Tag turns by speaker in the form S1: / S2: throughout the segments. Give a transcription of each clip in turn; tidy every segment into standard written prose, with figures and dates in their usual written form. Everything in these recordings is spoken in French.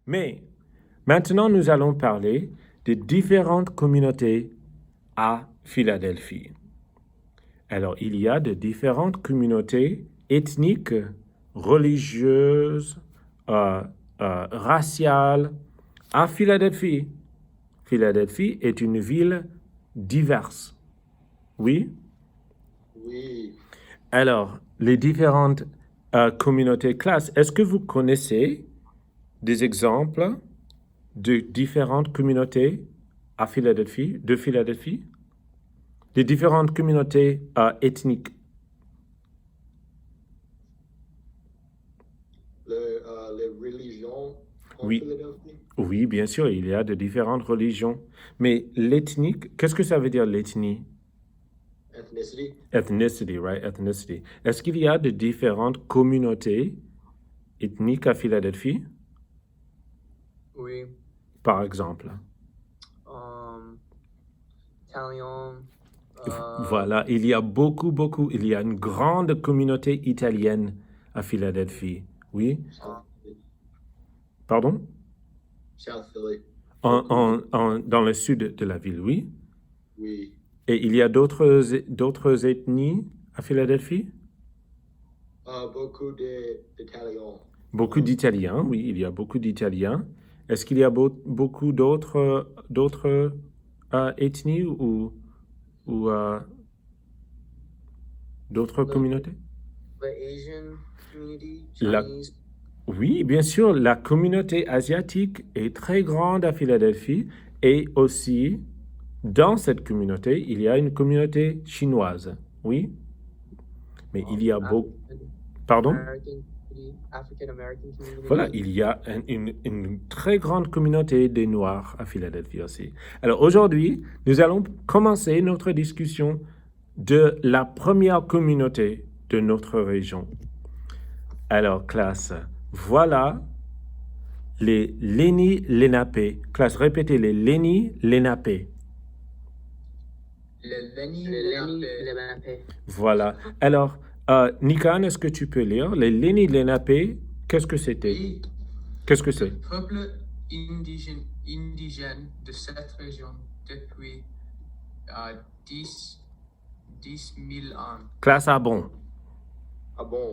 S1: Mais maintenant, nous allons parler des différentes communautés à Philadelphie. Alors, il y a de différentes communautés ethniques, religieuses, raciales à Philadelphie. Philadelphie est une ville diverse. Oui?
S2: Oui.
S1: Alors, les différentes communautés classes, est-ce que vous connaissez des exemples de différentes communautés à Philadelphie, de Philadelphie? Des différentes communautés ethniques.
S2: Les religions en
S1: Oui,
S2: Philadelphie.
S1: oui, bien sûr, il y a de différentes religions. Mais l'ethnique, qu'est-ce que ça veut dire l'ethnie?
S2: Ethnicity.
S1: Ethnicity, right? Ethnicity. Est-ce qu'il y a de différentes communautés ethniques à Philadelphie,
S3: Oui.
S1: par exemple?
S3: Italien.
S1: Voilà, il y a beaucoup, il y a une grande communauté italienne à Philadelphie. Oui? Pardon?
S2: South Philly.
S1: Dans le sud de la ville, oui?
S2: Oui.
S1: Et il y a d'autres ethnies à Philadelphie?
S2: Beaucoup d'Italiens.
S1: Beaucoup d'Italiens, oui, il y a beaucoup d'Italiens. Est-ce qu'il y a beaucoup d'autres ethnies ou d'autres communautés?
S3: The Asian community,
S1: La-
S3: Chinese.
S1: Oui, bien sûr, la communauté asiatique est très grande à Philadelphie et aussi, dans cette communauté, il y a une communauté chinoise, oui? Mais il y a beaucoup... Pardon?
S3: African American community.
S1: Voilà, il y a une très grande communauté des Noirs à Philadelphie aussi. Alors aujourd'hui, nous allons commencer notre discussion de la première communauté de notre région. Alors, classe, voilà les Lenni Lenape. Classe, répétez les Lenni Lenape.
S2: Les Lenni
S3: Lenape.
S1: Voilà. Alors, Nikan, est-ce que tu peux lire les Lenni Lenape? Qu'est-ce que c'était?
S2: Oui.
S1: Qu'est-ce que c'est?
S4: Peuple indigène de cette région depuis 10 000 ans.
S1: Classe à bon.
S2: Ah bon?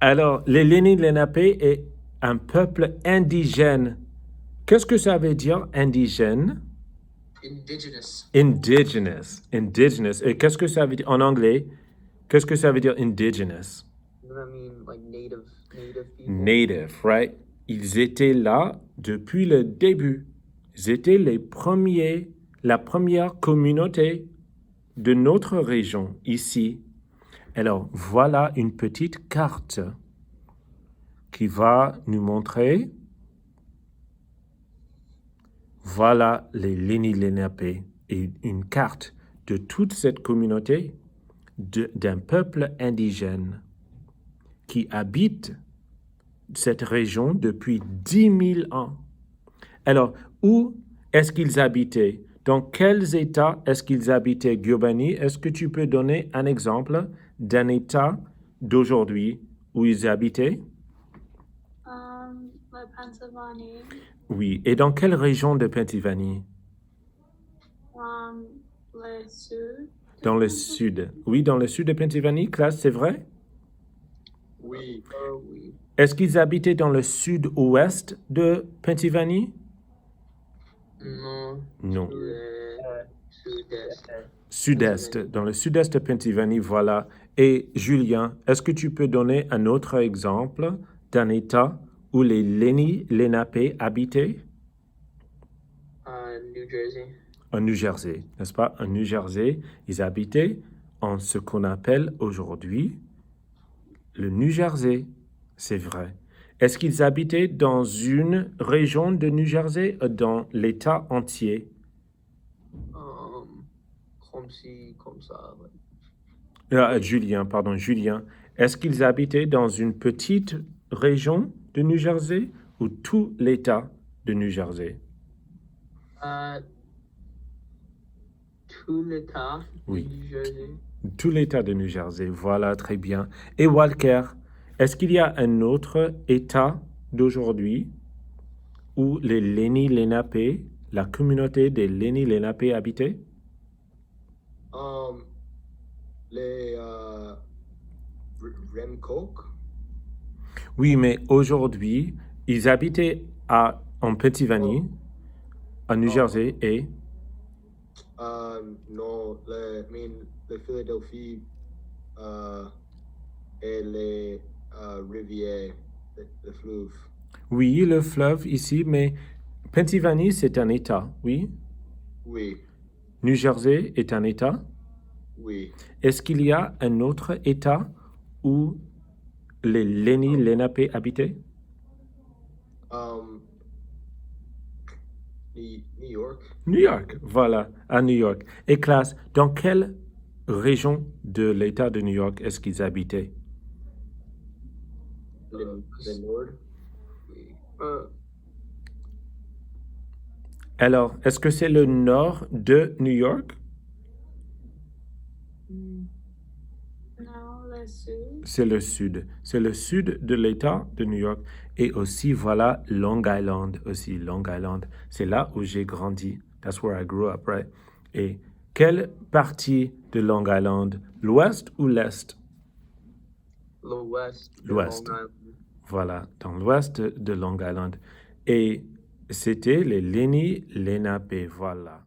S1: Alors, les Lenni Lenape est un peuple indigène. Qu'est-ce que ça veut dire indigène?
S4: Indigenous.
S1: Indigenous. Et qu'est-ce que ça veut dire en anglais? Qu'est-ce que ça veut dire indigenous?
S3: Does that mean like native people?
S1: Native, right? Ils étaient là depuis le début. Ils étaient la première communauté de notre région ici. Alors, voilà une petite carte qui va nous montrer. Voilà les Lenni Lenape et une carte de toute cette communauté d'un peuple indigène qui habite cette région depuis 10 000 ans. Alors, où est-ce qu'ils habitaient? Dans quels États est-ce qu'ils habitaient, Giovanni? Est-ce que tu peux donner un exemple d'un État d'aujourd'hui où ils habitaient?
S5: Like Pennsylvania,
S1: Oui. Et dans quelle région de Pennsylvanie?
S5: le sud.
S1: Dans le sud. Oui, dans le sud de Pennsylvanie, classe, c'est vrai?
S2: Oui.
S3: Oui.
S1: Est-ce qu'ils habitaient dans le sud-ouest de Pennsylvanie?
S3: Non.
S1: Non.
S3: Sud-est.
S1: Sud-est, dans le sud-est de Pennsylvanie, voilà. Et Julien, est-ce que tu peux donner un autre exemple d'un État où les Lenni Lenape habitaient?
S3: New Jersey.
S1: En New Jersey, n'est-ce pas? En New Jersey, ils habitaient en ce qu'on appelle aujourd'hui le New Jersey. C'est vrai. Est-ce qu'ils habitaient dans une région de New Jersey ou dans l'État entier?
S3: Comme ça.
S1: Julien, est-ce qu'ils habitaient dans une petite région de New Jersey ou tout l'État de New Jersey?
S3: Tout l'État
S1: Oui.
S3: de New Jersey.
S1: Tout l'État de New Jersey, voilà, très bien. Et Walker, est-ce qu'il y a un autre État d'aujourd'hui où les Lenni Lenape, la communauté des Lenni Lenape habitait?
S2: Les Remcoke.
S1: Oui, mais aujourd'hui, ils habitaient en Pennsylvanie, en New Jersey et...
S2: No, les Philadelphie et les rivières, le fleuve.
S1: Oui, le fleuve ici, mais Pennsylvanie, c'est un État, oui.
S2: Oui,
S1: New Jersey est un État.
S2: oui.
S1: Est-ce qu'il y a un autre État où les Lenni Lenape habitaient?
S2: New York.
S1: New York, voilà, à New York. Et classe, dans quelle région de l'État de New York est-ce qu'ils habitaient?
S2: Le Nord.
S3: Oui.
S1: Alors, est-ce que c'est le nord de New York?
S5: Non, le sud.
S1: C'est le sud. C'est le sud de l'État de New York. Et aussi, voilà, Long Island aussi. Long Island, c'est là où j'ai grandi. That's where I grew up, right? Et quelle partie de Long Island? L'ouest ou l'est?
S3: L'ouest. de
S1: L'ouest.
S3: Long Island.
S1: Voilà, dans l'ouest de Long Island. Et c'était les Lenni Lenape, voilà.